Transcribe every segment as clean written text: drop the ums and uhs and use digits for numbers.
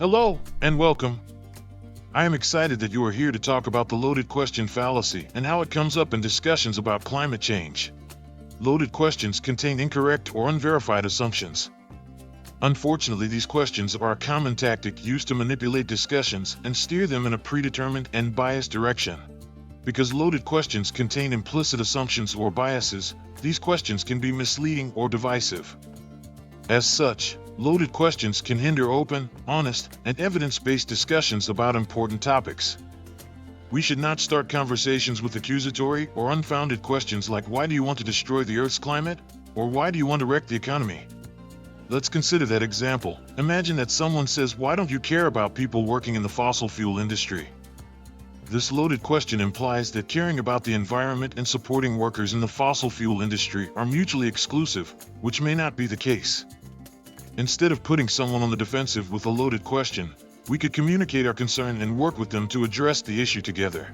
Hello, and welcome. I am excited that you are here to talk about the loaded question fallacy and how it comes up in discussions about climate change. Loaded questions contain incorrect or unverified assumptions. Unfortunately, these questions are a common tactic used to manipulate discussions and steer them in a predetermined and biased direction. Because loaded questions contain implicit assumptions or biases, these questions can be misleading or divisive. As such, loaded questions can hinder open, honest, and evidence-based discussions about important topics. We should not start conversations with accusatory or unfounded questions like "Why do you want to destroy the Earth's climate?" or "Why do you want to wreck the economy?" Let's consider that example. Imagine that someone says, "Why don't you care about people working in the fossil fuel industry?" This loaded question implies that caring about the environment and supporting workers in the fossil fuel industry are mutually exclusive, which may not be the case. Instead of putting someone on the defensive with a loaded question, we could communicate our concern and work with them to address the issue together.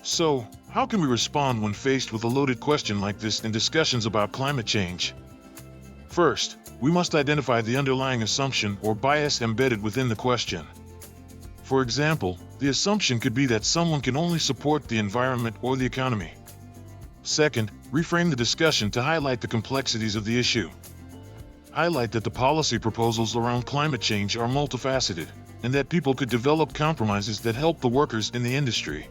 So, how can we respond when faced with a loaded question like this in discussions about climate change? First, we must identify the underlying assumption or bias embedded within the question. For example, the assumption could be that someone can only support the environment or the economy. Second, reframe the discussion to highlight the complexities of the issue. Highlight that the policy proposals around climate change are multifaceted, and that people could develop compromises that help the workers in the industry.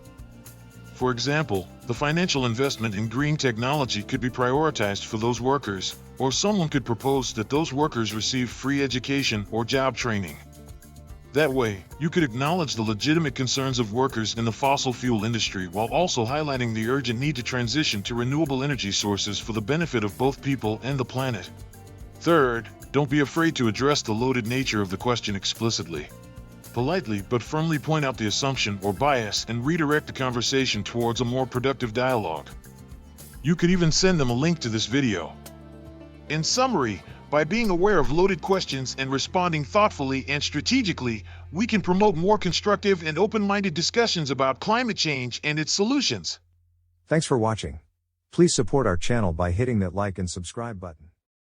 For example, the financial investment in green technology could be prioritized for those workers, or someone could propose that those workers receive free education or job training. That way, you could acknowledge the legitimate concerns of workers in the fossil fuel industry while also highlighting the urgent need to transition to renewable energy sources for the benefit of both people and the planet. Third, don't be afraid to address the loaded nature of the question explicitly. Politely but firmly point out the assumption or bias and redirect the conversation towards a more productive dialogue. You could even send them a link to this video. In summary, by being aware of loaded questions and responding thoughtfully and strategically, we can promote more constructive and open-minded discussions about climate change and its solutions. Thanks for watching. Please support our channel by hitting that like and subscribe button.